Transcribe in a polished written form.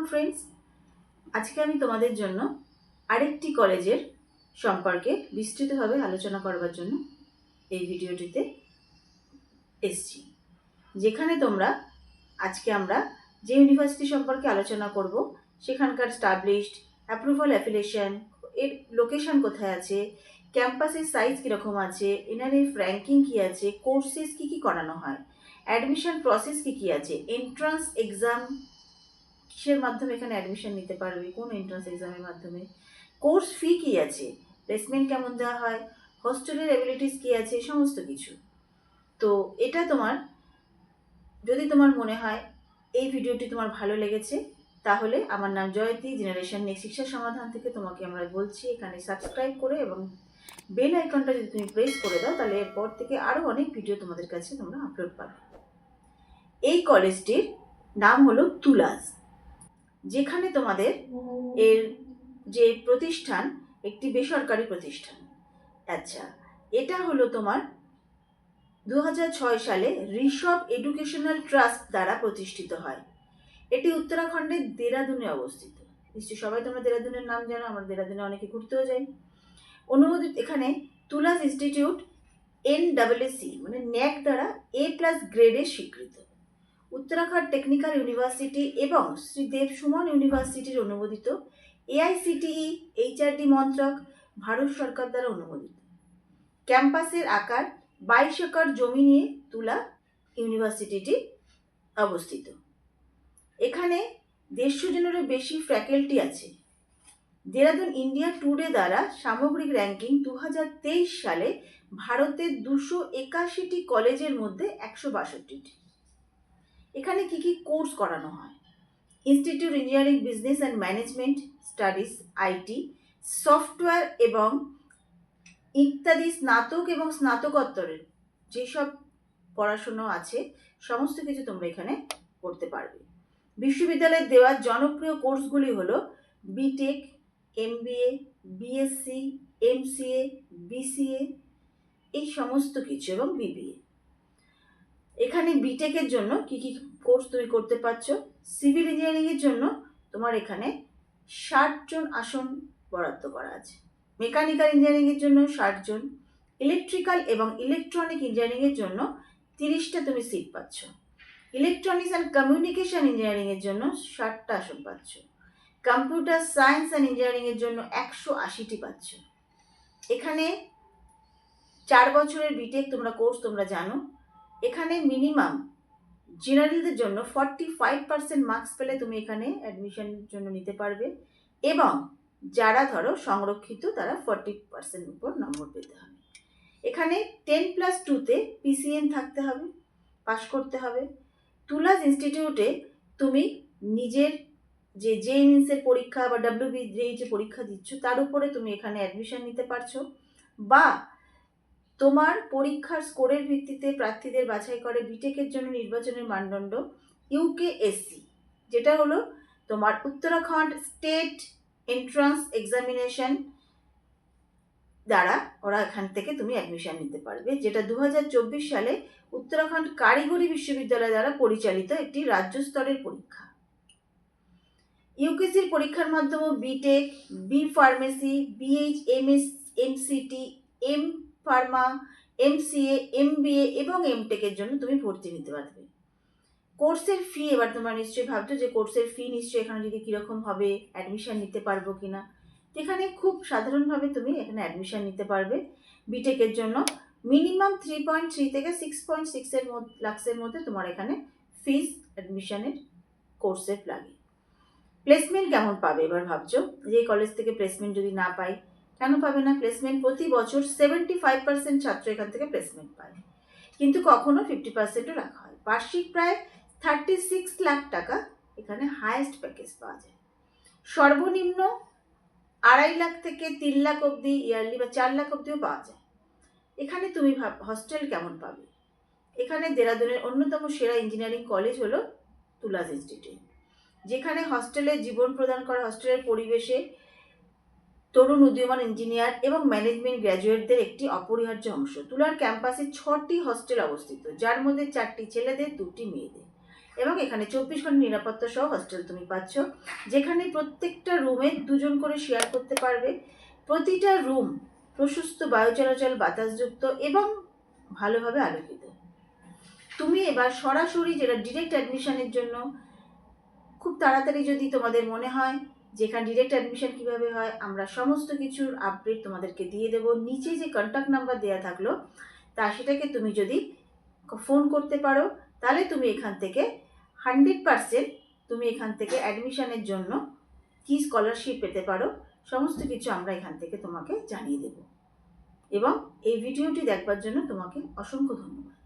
Welcome friends. আজকে আমি তোমাদের জন্য আরেকটি কলেজের সম্পর্কে বিস্তৃতভাবে আলোচনা করবার জন্য এই ভিডিওটিতে এসেছি, যেখানে তোমরা আজকে আমরা যে ইউনিভার্সিটি সম্পর্কে আলোচনা করব সেখানকার স্টাবলিশড, অ্যাপ্রুভাল, অ্যাফিলিয়েশন, এর লোকেশন কোথায় আছে, ক্যাম্পাসের সাইজ কীরকম আছে, এনআরএফ র্যাঙ্কিং কী আছে, কোর্সেস কী কী করানো হয়, অ্যাডমিশন প্রসেস কী কী আছে, এন্ট্রান্স এক্সাম কিসের মাধ্যমে এখানে অ্যাডমিশন নিতে পারবে, কোন এন্ট্রান্স এক্সামের মাধ্যমে, কোর্স ফি কী আছে, প্লেসমেন্ট কেমন দেওয়া হয়, হোস্টেলের অ্যাবিলিটিস কী আছে, সমস্ত কিছু। তো এটা যদি তোমার মনে হয় এই ভিডিওটি তোমার ভালো লেগেছে, তাহলে আমার নাম জয়তী, জেনারেশন নেক্সট শিক্ষা সমাধান থেকে তোমাকে আমরা বলছি এখানে সাবস্ক্রাইব করে এবং বেল আইকনটা যদি তুমি প্রেস করে দাও, তাহলে এরপর থেকে আরও অনেক ভিডিও তোমাদের কাছে তোমরা আপলোড পাবে। এই কলেজটির নাম হলো তুলাজ, যেখানে তোমাদের এর যে প্রতিষ্ঠান একটি বেসরকারি প্রতিষ্ঠান। আচ্ছা, এটা হলো তোমার 2006 সালে ঋষভ এডুকেশনাল ট্রাস্ট দ্বারা প্রতিষ্ঠিত হয়। এটি উত্তরাখণ্ডের দেরাদুনে অবস্থিত। নিশ্চয়ই সবাই তোমরা দেরাদুনের নাম জানো, আমরা দেরাদুনে অনেকে ঘুরতেও যাই। অনুমোদিত এখানে তুলাজ ইনস্টিটিউট NAAC মানে ন্যাক দ্বারা A+ গ্রেডের স্বীকৃত। উত্তরাখণ্ড টেকনিক্যাল ইউনিভার্সিটি এবং শ্রীদেব সুমন ইউনিভার্সিটির অনুমোদিত, AICTE HRD মন্ত্রক, ভারত সরকার দ্বারা অনুমোদিত। ক্যাম্পাসের আকার 22 একর জমি নিয়ে তুলা ইউনিভার্সিটিটি অবস্থিত। এখানে 150 জনেরও বেশি ফ্যাকাল্টি আছে। দেরাদুন ইন্ডিয়া টুডে দ্বারা সামগ্রিক র্যাঙ্কিং 2023 সালে ভারতের 281টি কলেজের মধ্যে 162টি। এখানে কি কি কোর্স করানো হয়? Institute engineering business and management studies IT, software এবং ইত্যাদি স্নাতক এবং স্নাতকোত্তরের যেসব পড়াশুনো আছে সমস্ত কিছু তোমরা এখানে করতে পারবে। বিশ্ববিদ্যালয়ের দেওয়া জনপ্রিয় কোর্সগুলি হলো BTech, MBA, BSc, MCA, BCA, এই সমস্ত কিছু, এবং BBA। এখানে BTech-এর জন্য কি কি কোর্স তুমি করতে পারছো? সিভিল ইঞ্জিনিয়ারিংয়ের জন্য তোমার এখানে 60 জন আসন বরাদ্দ করা আছে। মেকানিক্যাল ইঞ্জিনিয়ারিংয়ের জন্য 60 জন, ইলেকট্রিক্যাল এবং ইলেকট্রনিক ইঞ্জিনিয়ারিংয়ের জন্য 30টা তুমি সিট পাচ্ছ, ইলেকট্রনিক্স অ্যান্ড কমিউনিকেশন ইঞ্জিনিয়ারিংয়ের জন্য 60টা আসন পাচ্ছ, কম্পিউটার সায়েন্স অ্যান্ড ইঞ্জিনিয়ারিংয়ের জন্য 180টি পাচ্ছ। এখানে 4 বছরের BTech তোমরা জানো। এখানে মিনিমাম জেনারেলদের জন্য 45% মার্কস পেলে তুমি এখানে অ্যাডমিশনের জন্য নিতে পারবে, এবং যারা ধরো সংরক্ষিত তারা 40% উপর নম্বর পেতে হবে। এখানে 10+2-তে PCN থাকতে হবে, পাশ করতে হবে। তুলাজ ইনস্টিটিউটে তুমি নিজের যে JEE-এর পরীক্ষা বা WBJEE যে পরীক্ষা দিচ্ছ তার উপরে তুমি এখানে অ্যাডমিশন নিতে পারছো, বা তোমার পরীক্ষার স্কোরের ভিত্তিতে প্রার্থীদের বাছাই করে BTech-এর জন্য নির্বাচনের মানদণ্ড UKSC, যেটা হলো তোমার উত্তরাখণ্ড স্টেট এন্ট্রান্স এক্সামিনেশন দ্বারা ওরা এখান থেকে তুমি অ্যাডমিশন নিতে পারবে, যেটা 2024 সালে উত্তরাখণ্ড কারিগরি বিশ্ববিদ্যালয় দ্বারা পরিচালিত একটি রাজ্য স্তরের পরীক্ষা। UKSC-র পরীক্ষার মাধ্যমে BTech, B pharmacy, BH, MS, MCT, M Pharma, MCA, MBA এবং MTech-এর জন্য তুমি ভর্তি নিতে পারবে। কোর্সের ফি, এবার তোমরা নিশ্চয়ই ভাবছো যে কোর্সের ফি নিশ্চয়ই এখানে যদি কীরকম হবে, অ্যাডমিশন নিতে পারবো কিনা। এখানে খুব সাধারণভাবে তুমি এখানে অ্যাডমিশন নিতে পারবে। BTech-এর জন্য মিনিমাম 3.3 থেকে 6.6 লাখের মধ্যে তোমার এখানে ফিস অ্যাডমিশনের কোর্সের লাগে। প্লেসমেন্ট কেমন পাবে এবার ভাবছো, যে কলেজ থেকে প্লেসমেন্ট যদি না পাই, কেন পাবে না? প্লেসমেন্ট প্রতি বছর 75% ছাত্র এখান থেকে প্লেসমেন্ট পায়, কিন্তু কখনো 50%ও রাখা হয়। বার্ষিক প্রায় 36 লাখ টাকা এখানে হায়েস্ট প্যাকেজ পাওয়া যায়। সর্বনিম্ন 2.5 লাখ থেকে 3 লাখ অবধি ইয়ারলি, বা 4 লাখ অবধিও পাওয়া যায়। এখানে তুমি হস্টেল কেমন পাবে? এখানে দেরাদুনের অন্যতম সেরা ইঞ্জিনিয়ারিং কলেজ হলো তুলাজ ইনস্টিটিউট, যেখানে হস্টেলে জীবন প্রদান করা, হস্টেলের পরিবেশে তরুণ উদীয়মান ইঞ্জিনিয়ার এবং ম্যানেজমেন্ট গ্র্যাজুয়েটদের একটি অপরিহার্য অংশ। তুলার ক্যাম্পাসে 6টি হস্টেল অবস্থিত, যার মধ্যে 4টি ছেলেদের, 2টি মেয়েদের। এবং এখানে 24 ঘন্টা নিরাপত্তা সহ হস্টেল তুমি পাচ্ছ, যেখানে প্রত্যেকটা রুমে 2 জন করে শেয়ার করতে পারবে। প্রতিটা রুম প্রশস্ত বায়ু চলাচল, বাতাসযুক্ত এবং ভালোভাবে আলোকিত। তুমি এবার সরাসরি, যেটা ডিরেক্ট অ্যাডমিশনের জন্য খুব তাড়াতাড়ি যদি তোমাদের মনে হয় যে এখানে ডিরেক্ট অ্যাডমিশন কীভাবে হয়, আমরা সমস্ত কিছুর আপডেট তোমাদেরকে দিয়ে দেবো। নিচে যে কন্ট্যাক্ট নাম্বার দেওয়া থাকলো সেটাকে তুমি যদি ফোন করতে পারো, তাহলে তুমি এখান থেকে 100% তুমি এখান থেকে অ্যাডমিশনের জন্য কি স্কলারশিপ পেতে পারো, সমস্ত কিছু আমরা এখান থেকে তোমাকে জানিয়ে দেব। এবং এই ভিডিওটি দেখবার জন্য তোমাকে অসংখ্য ধন্যবাদ।